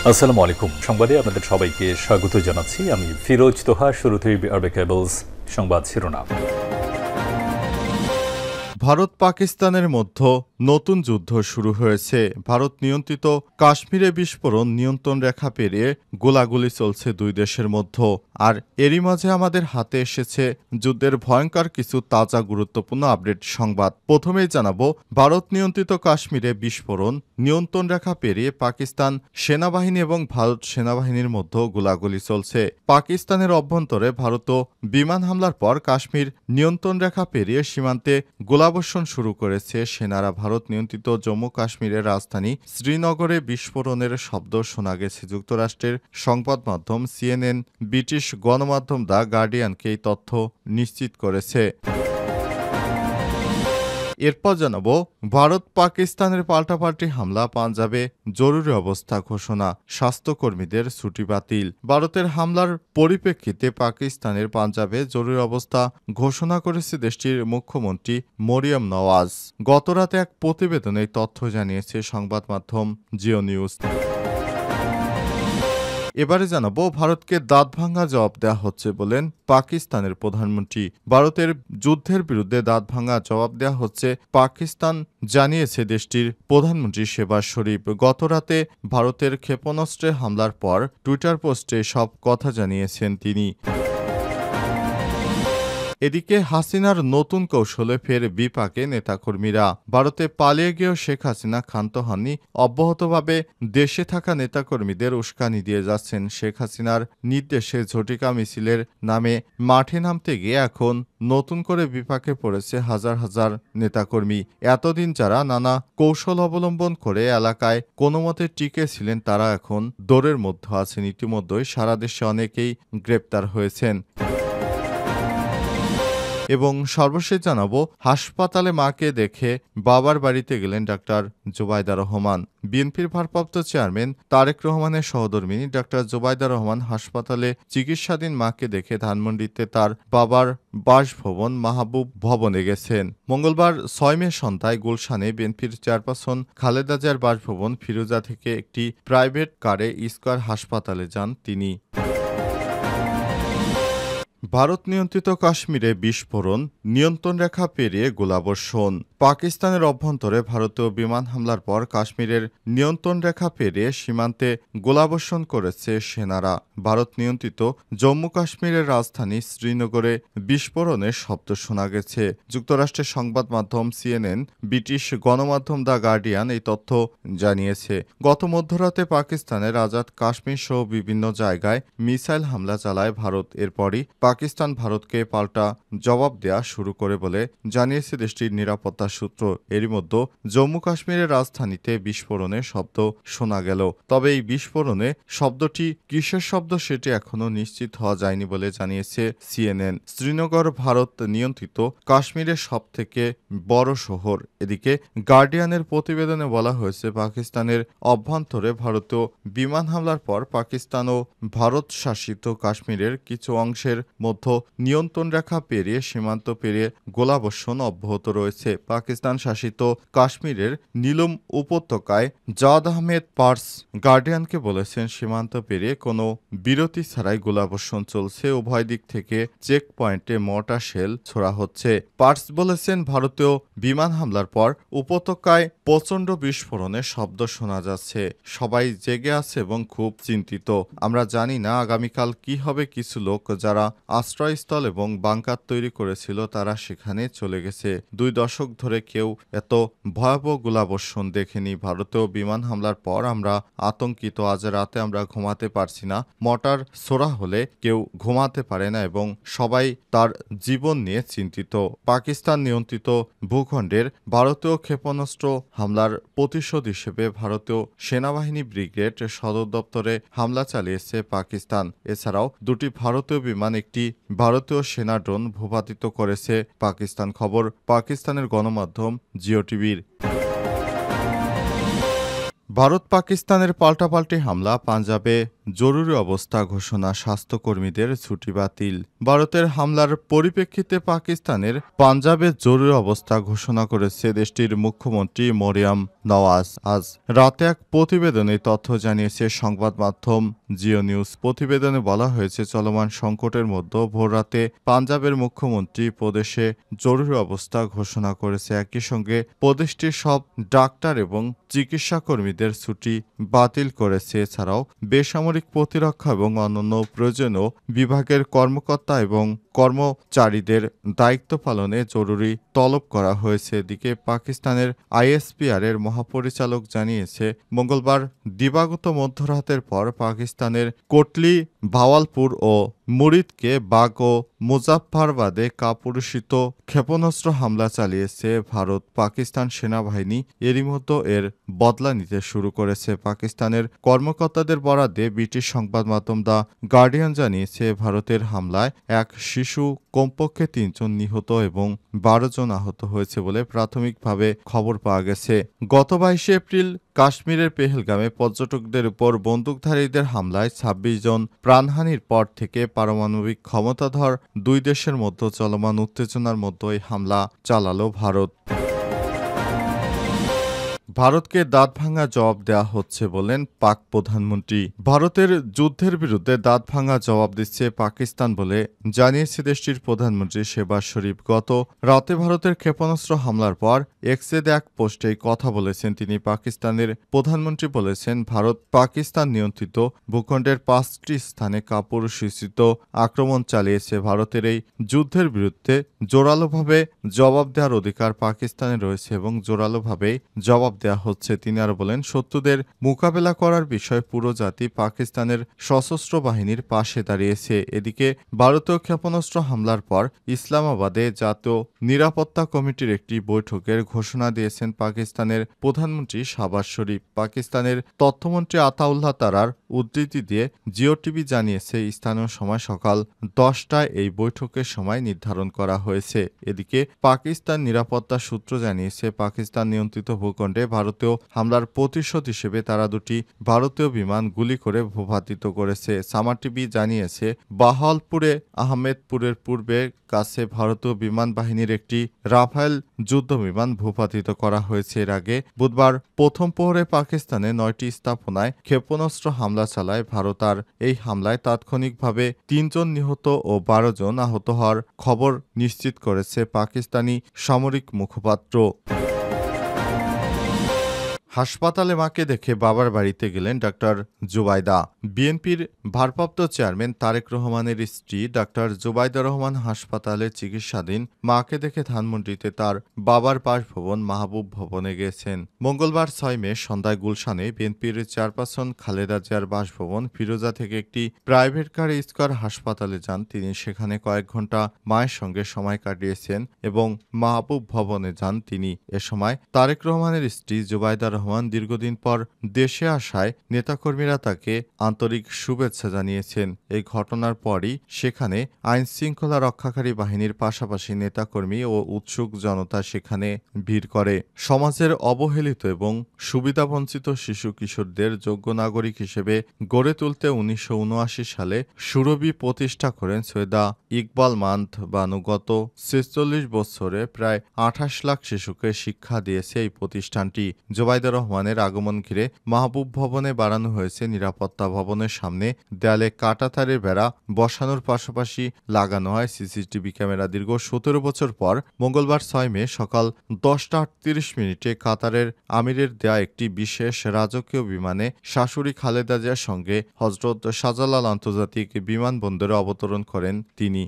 আসসালামু আলাইকুম। সংবাদে আপনাদের সবাইকে স্বাগত জানাচ্ছি। আমি ফিরোজ তোহা। শুরুতেই আরবে কেবলস সংবাদ শিরোনাম। ভারত পাকিস্তানের মধ্যে নতুন যুদ্ধ শুরু হয়েছে। ভারত নিয়ন্ত্রিত কাশ্মীরে বিস্ফোরণ নিয়ন্ত্রণ রেখা পেরিয়ে গোলাগুলি চলছে দুই দেশের মধ্যে। আর এরই মাঝে আমাদের হাতে এসেছে যুদ্ধের ভয়ঙ্কর কিছু তাজা গুরুত্বপূর্ণ আপডেট সংবাদ। প্রথমেই জানাবো, ভারত নিয়ন্ত্রিত কাশ্মীরে বিস্ফোরণ নিয়ন্ত্রণ রেখা পেরিয়ে পাকিস্তান সেনাবাহিনী এবং ভারত সেনাবাহিনীর মধ্যে গোলাগুলি চলছে। পাকিস্তানের অভ্যন্তরে ভারত বিমান হামলার পর কাশ্মীর নিয়ন্ত্রণ রেখা পেরিয়ে সীমান্তে গোলাবর্ষণ শুরু করেছে সেনারা। ভারত নিয়ন্ত্রিত জম্মু কাশ্মীরের রাজধানী শ্রীনগরে বিস্ফোরণের শব্দ শোনা গেছে। যুক্তরাষ্ট্রের সংবাদ মাধ্যম CNN ব্রিটিশ গণমাধ্যম দ্য গার্ডিয়ানকে এই তথ্য নিশ্চিত করেছে। এরপর জানাবো, ভারত পাকিস্তানের পাল্টাপাল্টি হামলা, পাঞ্জাবে জরুরি অবস্থা ঘোষণা, স্বাস্থ্যকর্মীদের ছুটি বাতিল। ভারতের হামলার পরিপ্রেক্ষিতে পাকিস্তানের পাঞ্জাবে জরুরি অবস্থা ঘোষণা করেছে দেশটির মুখ্যমন্ত্রী মরিয়ম নওয়াজ। গতরাতে এক প্রতিবেদনে এই তথ্য জানিয়েছে সংবাদ মাধ্যম জিও নিউজ। এবারে জানাবো, ভারতকে দাঁতভাঙা জবাব দেওয়া হচ্ছে বলেন পাকিস্তানের প্রধানমন্ত্রী। ভারতের যুদ্ধের বিরুদ্ধে দাঁতভাঙা জবাব দেওয়া হচ্ছে পাকিস্তান, জানিয়েছে দেশটির প্রধানমন্ত্রী শেহবাজ শরীফ। গতরাতে ভারতের ক্ষেপণাস্ত্রে হামলার পর টুইটার পোস্টে সব কথা জানিয়েছেন তিনি। এদিকে হাসিনার নতুন কৌশলে ফের বিপাকে নেতাকর্মীরা। ভারতে পালিয়ে গিয়েও শেখ হাসিনা ক্ষান্ত হননি। অব্যাহতভাবে দেশে থাকা নেতাকর্মীদের উস্কানি দিয়ে যাচ্ছেন। শেখ হাসিনার নির্দেশে ঝটিকা মিছিলের নামে মাঠে নামতে গিয়ে এখন নতুন করে বিপাকে পড়েছে হাজার হাজার নেতাকর্মী। এতদিন যারা নানা কৌশল অবলম্বন করে এলাকায় কোনো মতে টিকে ছিলেন, তারা এখন দৌড়ের মধ্যে আছেন। ইতিমধ্যেই সারা দেশে অনেকেই গ্রেপ্তার হয়েছেন। এবং সর্বশেষ জানাবো, হাসপাতালে মাকে দেখে বাবার বাড়িতে গেলেন ডাক্তার জোবাইদা রহমান। বিএনপির ভারপ্রাপ্ত চেয়ারম্যান তারেক রহমানের সহধর্মিণী ডাক্তার জোবাইদা রহমান হাসপাতালে চিকিৎসাধীন মাকে দেখে ধানমন্ডিতে তার বাবার বাসভবন মাহবুব ভবনে গেছেন। মঙ্গলবার ৬ মে সন্ধ্যায় গুলশানে বিএনপির চেয়ারপারসন খালেদা জিয়ার বাসভবন ফিরোজা থেকে একটি প্রাইভেট কারে স্কয়ার হাসপাতালে যান তিনি। ভারত নিয়ন্ত্রিত কাশ্মীরে বিস্ফোরণ নিয়ন্ত্রণ রেখা পেরিয়ে গোলাবর্ষণ। পাকিস্তানের অভ্যন্তরে ভারতীয় বিমান হামলার পর কাশ্মীরের নিয়ন্ত্রণ রেখা পেরিয়ে সীমান্তে গোলাবর্ষণ করেছে সেনারা। ভারত নিয়ন্ত্রিত জম্মু কাশ্মীরের রাজধানী শ্রীনগরে বিস্ফোরণের শব্দ শোনা গেছে। যুক্তরাষ্ট্রের সংবাদ মাধ্যম CNN ব্রিটিশ গণমাধ্যম দ্য গার্ডিয়ান এই তথ্য জানিয়েছে। গত মধ্যরাতে পাকিস্তানের আজাদ কাশ্মীর সহ বিভিন্ন জায়গায় মিসাইল হামলা চালায় ভারত। এরপরই পাকিস্তান ভারতকে পাল্টা জবাব দেয়া শুরু করে বলে জানিয়েছে দেশটির নিরাপত্তা সূত্র। এরই মধ্যে জম্মু কাশ্মীরের রাজধানীতে বিস্ফোরণের শব্দ শোনা গেল। তবে এই বিস্ফোরণে শব্দটি কিসের শব্দ সেটি এখনও নিশ্চিত হওয়া যায়নি বলে জানিয়েছে CNN। শ্রীনগর ভারত নিয়ন্ত্রিত কাশ্মীরের সবথেকে বড় শহর। এদিকে গার্ডিয়ানের প্রতিবেদনে বলা হয়েছে, পাকিস্তানের অভ্যন্তরে ভারতীয় বিমান হামলার পর পাকিস্তান ও ভারত শাসিত কাশ্মীরের কিছু অংশের মধ্যে নিয়ন্ত্রণ রেখা পেরিয়ে সীমান্ত পেরিয়ে গোলাবর্ষণ অব্যাহত রয়েছে। পাকিস্তান শাসিত কাশ্মীরের নীলম উপত্যকায় জাওয়াদ আহমেদ পার্স গার্ডিয়ানকে বলেছেন, সীমান্ত পেরিয়ে কোনো বিরতি ছাড়াই গোলাবর্ষণ চলছে। উভয় দিক থেকে চেক পয়েন্টে মর্টার শেল ছোড়া হচ্ছে। পার্স বলেছেন, ভারতীয় বিমান হামলার পর উপত্যকায় প্রচণ্ড বিস্ফোরণের শব্দ শোনা যাচ্ছে। সবাই জেগে আছে এবং খুব চিন্তিত। আমরা জানি না আগামীকাল কি হবে। কিছু লোক যারা আশ্রয়স্থল এবং বাংকার তৈরি করেছিল তারা সেখানে চলে গেছে। 2 দশক ধরে কেউ এত ভয়াবহ গোলাবর্ষণ দেখেনি। ভারতীয় বিমান হামলার পর আমরা আতঙ্কিত। আজ রাতে আমরা ঘুমাতে পারছি না। মর্টার ছোড়া হলে কেউ ঘুমাতে পারে না এবং সবাই তার জীবন নিয়ে চিন্তিত। পাকিস্তান নিয়ন্ত্রিত ভূখণ্ডের ভারতীয় ক্ষেপণাস্ত্র হামলার প্রতিশোধ হিসেবে ভারতীয় সেনাবাহিনী ব্রিগেড সদর দপ্তরে হামলা চালিয়েছে পাকিস্তান। এছাড়াও 2টি ভারতীয় বিমান, একটি ভারতীয় সেনা ড্রোন ভূপাতিত করেছে পাকিস্তান। খবর পাকিস্তানের গণমাধ্যম জিও টিভির। ভারত পাকিস্তানের পাল্টাপাল্টি হামলা, পাঞ্জাবে জরুরি অবস্থা ঘোষণা, স্বাস্থ্যকর্মীদের ছুটি বাতিল। ভারতের হামলার পরিপ্রেক্ষিতে পাকিস্তানের পাঞ্জাবে জরুরি অবস্থা ঘোষণা করেছে দেশটির মুখ্যমন্ত্রী মরিয়াম নওয়াজ। আজ রাতে এক প্রতিবেদনে তথ্য জানিয়েছে সংবাদ মাধ্যম জিও নিউজ। প্রতিবেদনে বলা হয়েছে, চলমান সংকটের মধ্যে ভোররাতে পাঞ্জাবের মুখ্যমন্ত্রী প্রদেশে জরুরি অবস্থা ঘোষণা করেছে। একই সঙ্গে প্রদেশটির সব ডাক্তার এবং চিকিৎসা কর্মীদের ছুটি বাতিল করেছে। এছাড়াও বেসামরিক প্রতিরক্ষা এবং অন্যান্য প্রয়োজনীয় বিভাগের কর্মকর্তা এবং কর্মচারীদের দায়িত্ব পালনে জরুরি তলব করা হয়েছে। এদিকে পাকিস্তানের আইএসপিআর এর মহাপরিচালক জানিয়েছে, মঙ্গলবার দিবাগত মধ্যরাতের পর পাকিস্তানের কোটলি, ভাওয়ালপুর ও মুরিদকে বাগ ও মুজাফফরাবাদে কাপুরুষিত ক্ষেপণাস্ত্র হামলা চালিয়েছে ভারত। পাকিস্তান সেনাবাহিনী এরই মধ্যে এর বদলা নিতে শুরু করেছে। পাকিস্তানের কর্মকর্তাদের বরাদ্দে ব্রিটিশ সংবাদ মাধ্যম দ্য গার্ডিয়ান জানিয়েছে, ভারতের হামলায় এক শিশু, কমপক্ষে ৩ জন নিহত এবং ১২ জন আহত হয়েছে বলে প্রাথমিকভাবে খবর পাওয়া গেছে। গত ২২ এপ্রিল কাশ্মীরের পেহেলগামে পর্যটকদের উপর বন্দুকধারীদের হামলায় ২৬ জন প্রাণহানির পর থেকে পারমাণবিক ক্ষমতাধর দুই দেশের মধ্যে চলমান উত্তেজনার মধ্যে এই হামলা চালালো ভারত। ভারতকে দাঁতভাঙা জবাব দেওয়া হচ্ছে বললেন পাক প্রধানমন্ত্রী। ভারতের যুদ্ধের বিরুদ্ধে দাঁতভাঙা জবাব দিচ্ছে পাকিস্তান বলে জানিয়েছে দেশটির প্রধানমন্ত্রী শেহবাজ শরীফ। গত রাতে ভারতের ক্ষেপণাস্ত্র হামলার পর এক্সে এক পোস্টে কথা বলেছেন তিনি। পাকিস্তানের প্রধানমন্ত্রী বলেছেন, ভারত পাকিস্তান নিয়ন্ত্রিত ভূখণ্ডের ৫টি স্থানে কাপুরুষোচিত আক্রমণ চালিয়েছে। ভারতের এই যুদ্ধের বিরুদ্ধে জোরালোভাবে জবাব দেওয়ার অধিকার পাকিস্তানে রয়েছে এবং জোরালোভাবেই জবাব দেওয়া হচ্ছে। তিনি আরো বলেন, শত্রুদের মোকাবেলা করার বিষয়ে পুরো জাতি পাকিস্তানের সশস্ত্র বাহিনীর পাশে দাঁড়িয়েছে। এদিকে ভারতীয় ক্ষেপণাস্ত্র হামলার পর ইসলামাবাদে জাতীয় নিরাপত্তা কমিটির একটি বৈঠকের ঘোষণা দিয়েছেন পাকিস্তানের প্রধানমন্ত্রী শাহবাজ শরীফ। পাকিস্তানের তথ্যমন্ত্রী আতাউল্লাহ তারার উদ্ধৃতি দিয়ে জিও টিভি জানিয়েছে, স্থানীয় সময় সকাল ১০টায় এই বৈঠকের সময় নির্ধারণ করা হয়েছে। এদিকে পাকিস্তান নিরাপত্তা সূত্র জানিয়েছে, পাকিস্তান নিয়ন্ত্রিত ভূখণ্ডে ভারতীয় হামলার প্রতিশোধ হিসেবে তারা দুটি ভারতীয় বিমান গুলি করে ভূপাতিত করেছে। সামার টিভি জানিয়েছে, বাহাওয়ালপুরে আহমেদপুরের পূর্বে কাছে ভারতীয় বিমান বাহিনীর একটি রাফায়েল যুদ্ধ বিমান ভূপাতিত করা হয়েছে। এর আগে বুধবার প্রথম প্রহরে পাকিস্তানে ৯টি স্থাপনায় ক্ষেপণাস্ত্র হামলা চালায় ভারত। আর এই হামলায় তাৎক্ষণিকভাবে ৩ জন নিহত ও ১২ জন আহত হওয়ার খবর নিশ্চিত করেছে পাকিস্তানি সামরিক মুখপাত্র। হাসপাতালে মাকে দেখে বাবার বাড়িতে গেলেন ডাক্তার জুবাইদা। বিএনপির ভারপ্রাপ্ত চেয়ারম্যান তারেক রহমানের স্ত্রী ডাক্তার জুবাইদা রহমান হাসপাতালে চিকিৎসাধীন মাকে দেখে ধানমন্ডিতে তার বাবার বাসভবন মাহবুব ভবনে গিয়েছেন। মঙ্গলবার ৬ মে সন্ধ্যায় গুলশানে বিএনপির চেয়ারপারসন খালেদা জিয়ার বাসভবন ফিরোজা থেকে একটি প্রাইভেট কারে স্কয়ার হাসপাতালে যান তিনি। সেখানে কয়েক ঘণ্টা মায়ের সঙ্গে সময় কাটিয়েছেন এবং মাহবুব ভবনে যান তিনি। এ সময় তারেক রহমানের স্ত্রী জুবাইদা রহমান দীর্ঘদিন পর দেশে আসায় নেতাকর্মীরা তাকে আন্তরিক শুভেচ্ছা জানিয়েছেন। এই ঘটনার পরই সেখানে আইনশৃঙ্খলা রক্ষাকারী বাহিনীর পাশাপাশি নেতাকর্মী ও উৎসুক জনতা সেখানে ভিড় করে। সমাজের অবহেলিত এবং সুবিধাবঞ্চিত শিশু কিশোরদের যোগ্য নাগরিক হিসেবে গড়ে তুলতে ১৯৭৯ সালে সুরভি প্রতিষ্ঠা করেন সৈয়দা ইকবাল মান্থ বানু। গত ৪৬ বছরে প্রায় ২৮ লাখ শিশুকে শিক্ষা দিয়েছে এই প্রতিষ্ঠানটি। জুবাইদা রহমানের আগমন ঘিরে মাহবুব ভবনে বাড়ানো হয়েছে নিরাপত্তা। ভবনের সামনে দেয়ালে কাঁটাতারের বেড়া বসানোর পাশাপাশি লাগানো হয় সিসিটিভি ক্যামেরা। দীর্ঘ ১৭ বছর পর মঙ্গলবার ৬ মে সকাল ১০টা ৩৮ মিনিটে কাতারের আমিরের দেয়া একটি বিশেষ রাজকীয় বিমানে শাশুড়ি খালেদা জিয়ার সঙ্গে হজরত শাহজালাল আন্তর্জাতিক বিমানবন্দরে অবতরণ করেন তিনি।